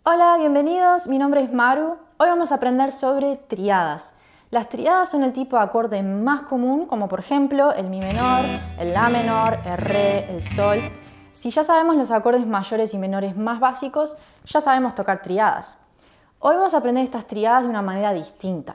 Hola, bienvenidos, mi nombre es Maru. Hoy vamos a aprender sobre triadas. Las triadas son el tipo de acorde más común, como por ejemplo el Mi menor, el La menor, el Re, el Sol. Si ya sabemos los acordes mayores y menores más básicos, ya sabemos tocar triadas. Hoy vamos a aprender estas triadas de una manera distinta.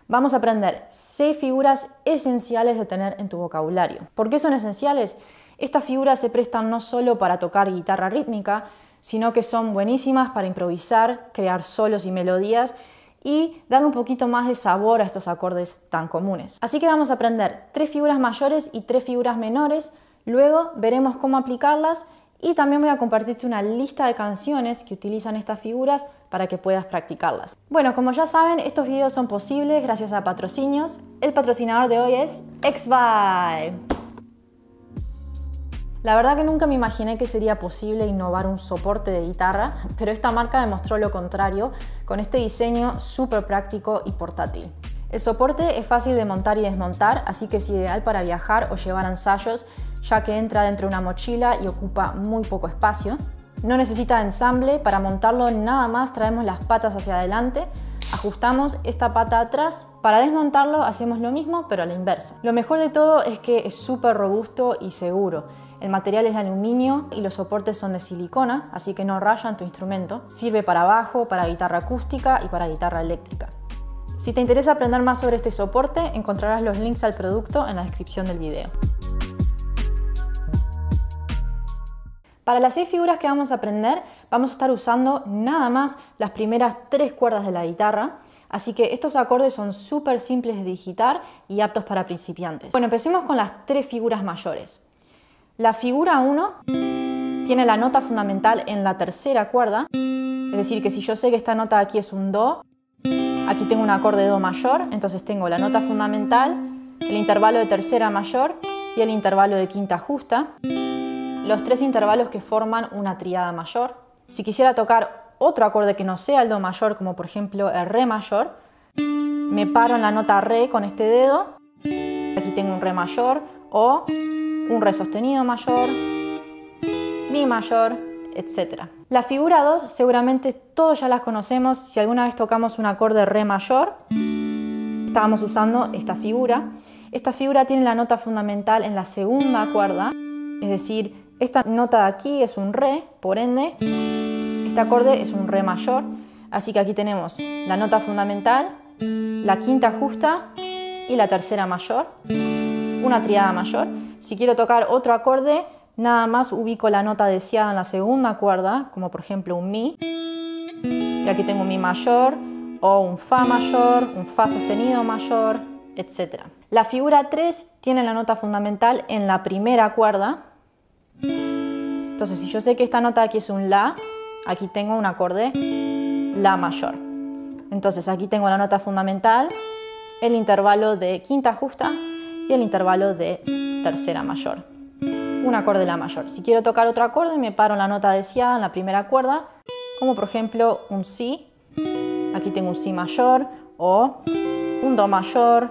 Vamos a aprender 6 figuras esenciales de tener en tu vocabulario. ¿Por qué son esenciales? Estas figuras se prestan no solo para tocar guitarra rítmica, sino que son buenísimas para improvisar, crear solos y melodías y dar un poquito más de sabor a estos acordes tan comunes. Así que vamos a aprender 3 figuras mayores y 3 figuras menores, luego veremos cómo aplicarlas y también voy a compartirte una lista de canciones que utilizan estas figuras para que puedas practicarlas. Bueno, como ya saben, estos videos son posibles gracias a patrocinios. El patrocinador de hoy es X-Vibe. La verdad que nunca me imaginé que sería posible innovar un soporte de guitarra, pero esta marca demostró lo contrario con este diseño súper práctico y portátil. El soporte es fácil de montar y desmontar, así que es ideal para viajar o llevar ensayos, ya que entra dentro de una mochila y ocupa muy poco espacio. No necesita ensamble, para montarlo nada más traemos las patas hacia adelante, ajustamos esta pata atrás. Para desmontarlo hacemos lo mismo, pero a la inversa. Lo mejor de todo es que es súper robusto y seguro. El material es de aluminio y los soportes son de silicona, así que no rayan tu instrumento. Sirve para bajo, para guitarra acústica y para guitarra eléctrica. Si te interesa aprender más sobre este soporte, encontrarás los links al producto en la descripción del video. Para las 6 figuras que vamos a aprender, vamos a estar usando nada más las primeras 3 cuerdas de la guitarra, así que estos acordes son súper simples de digitar y aptos para principiantes. Bueno, empecemos con las 3 figuras mayores. La figura 1 tiene la nota fundamental en la tercera cuerda, es decir, que si yo sé que esta nota aquí es un Do, aquí tengo un acorde Do mayor, entonces tengo la nota fundamental, el intervalo de tercera mayor y el intervalo de quinta justa, los 3 intervalos que forman una tríada mayor. Si quisiera tocar otro acorde que no sea el Do mayor, como por ejemplo el Re mayor, me paro en la nota Re con este dedo, aquí tengo un Re mayor o un Re sostenido mayor, Mi mayor, etc. La figura 2 seguramente todos ya las conocemos. Si alguna vez tocamos un acorde Re mayor, estábamos usando esta figura. Esta figura tiene la nota fundamental en la segunda cuerda, es decir, esta nota de aquí es un Re, por ende, este acorde es un Re mayor. Así que aquí tenemos la nota fundamental, la quinta justa y la tercera mayor, una tríada mayor. Si quiero tocar otro acorde, nada más ubico la nota deseada en la segunda cuerda, como por ejemplo un Mi. Y aquí tengo un Mi mayor, o un Fa mayor, un Fa sostenido mayor, etc. La figura 3 tiene la nota fundamental en la primera cuerda. Entonces, si yo sé que esta nota aquí es un La, aquí tengo un acorde La mayor. Entonces, aquí tengo la nota fundamental, el intervalo de quinta justa y el intervalo de tercera mayor. Un acorde La mayor. Si quiero tocar otro acorde, me paro en la nota deseada en la primera cuerda, como por ejemplo un Si. Aquí tengo un Si mayor o un Do mayor,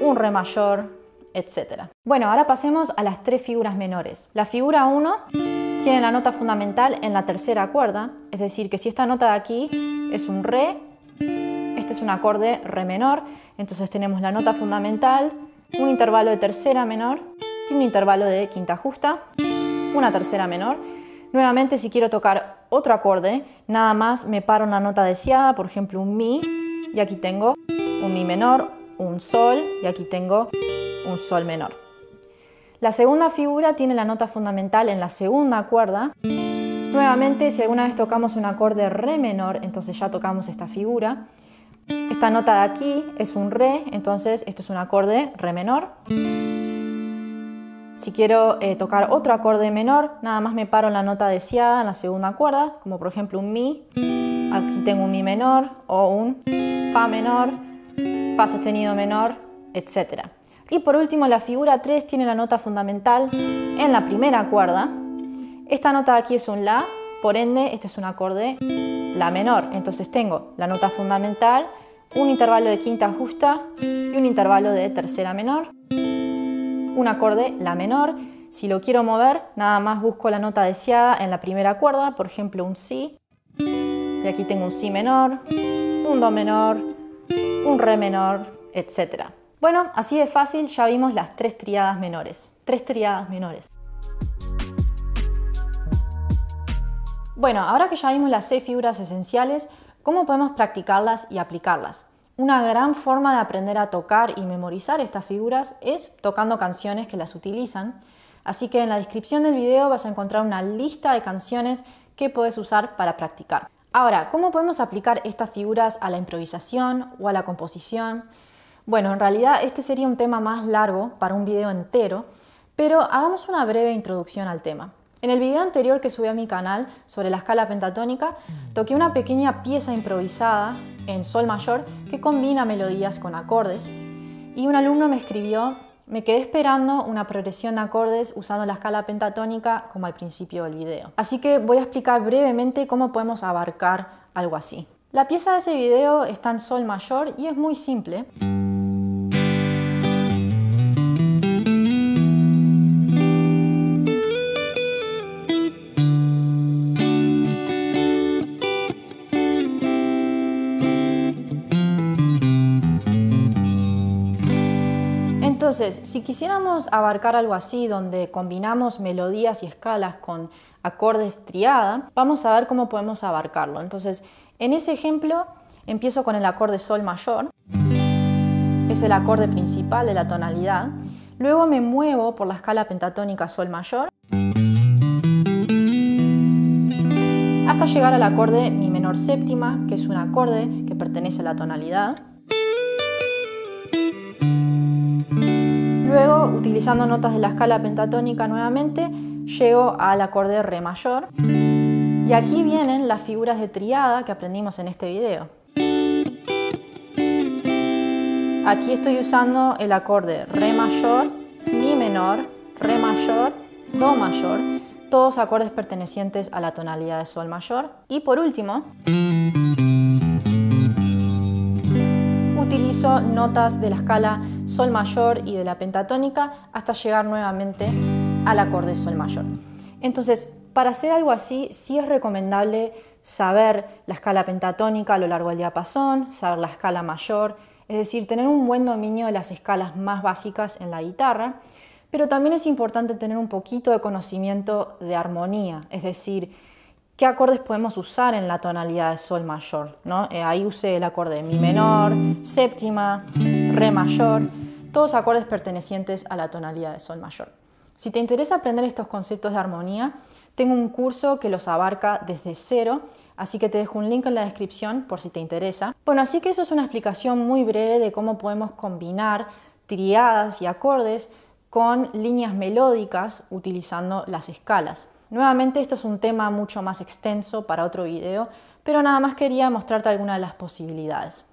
un Re mayor, etc. Bueno, ahora pasemos a las 3 figuras menores. La figura 1 tiene la nota fundamental en la tercera cuerda, es decir, que si esta nota de aquí es un Re, este es un acorde Re menor, entonces tenemos la nota fundamental, un intervalo de tercera menor y un intervalo de quinta justa, una tercera menor. Nuevamente, si quiero tocar otro acorde, nada más me paro en la nota deseada, por ejemplo un Mi, y aquí tengo un Mi menor, un Sol, y aquí tengo un Sol menor. La segunda figura tiene la nota fundamental en la segunda cuerda. Nuevamente, si alguna vez tocamos un acorde Re menor, entonces ya tocamos esta figura. Esta nota de aquí es un Re, entonces esto es un acorde Re menor. Si quiero tocar otro acorde menor, nada más me paro en la nota deseada en la segunda cuerda, como por ejemplo un Mi. Aquí tengo un Mi menor o un Fa menor, Fa sostenido menor, etc. Y por último, la figura 3 tiene la nota fundamental en la primera cuerda. Esta nota de aquí es un La, por ende este es un acorde La menor. Entonces tengo la nota fundamental, un intervalo de quinta justa y un intervalo de tercera menor, un acorde La menor. Si lo quiero mover, nada más busco la nota deseada en la primera cuerda, por ejemplo un Si, Y aquí tengo un si menor, un do menor, un re menor, etc. Bueno, así de fácil ya vimos las tres tríadas menores. Bueno, ahora que ya vimos las 6 figuras esenciales, ¿cómo podemos practicarlas y aplicarlas? Una gran forma de aprender a tocar y memorizar estas figuras es tocando canciones que las utilizan. Así que en la descripción del video vas a encontrar una lista de canciones que puedes usar para practicar. Ahora, ¿cómo podemos aplicar estas figuras a la improvisación o a la composición? Bueno, en realidad este sería un tema más largo para un video entero, pero hagamos una breve introducción al tema. En el video anterior que subí a mi canal sobre la escala pentatónica, toqué una pequeña pieza improvisada en sol mayor que combina melodías con acordes, y un alumno me escribió: me quedé esperando una progresión de acordes usando la escala pentatónica como al principio del video. Así que voy a explicar brevemente cómo podemos abarcar algo así. La pieza de ese video está en sol mayor y es muy simple. Entonces, si quisiéramos abarcar algo así, donde combinamos melodías y escalas con acordes triada, vamos a ver cómo podemos abarcarlo. Entonces, en ese ejemplo, empiezo con el acorde sol mayor, es el acorde principal de la tonalidad. Luego me muevo por la escala pentatónica sol mayor, hasta llegar al acorde mi menor séptima, que es un acorde que pertenece a la tonalidad. Luego, utilizando notas de la escala pentatónica nuevamente, llego al acorde re mayor. Y aquí vienen las figuras de triada que aprendimos en este video. Aquí estoy usando el acorde re mayor, mi menor, re mayor, do mayor, todos acordes pertenecientes a la tonalidad de sol mayor. Y por último, utilizo notas de la escala sol mayor y de la pentatónica hasta llegar nuevamente al acorde sol mayor. Entonces, para hacer algo así, sí es recomendable saber la escala pentatónica a lo largo del diapasón, saber la escala mayor, es decir, tener un buen dominio de las escalas más básicas en la guitarra, pero también es importante tener un poquito de conocimiento de armonía, es decir, qué acordes podemos usar en la tonalidad de sol mayor, ¿no? Ahí usé el acorde de mi menor, séptima, re mayor, todos acordes pertenecientes a la tonalidad de sol mayor. Si te interesa aprender estos conceptos de armonía, tengo un curso que los abarca desde cero, así que te dejo un link en la descripción por si te interesa. Bueno, así que eso es una explicación muy breve de cómo podemos combinar triadas y acordes con líneas melódicas utilizando las escalas. Nuevamente, esto es un tema mucho más extenso para otro video, pero nada más quería mostrarte algunas de las posibilidades.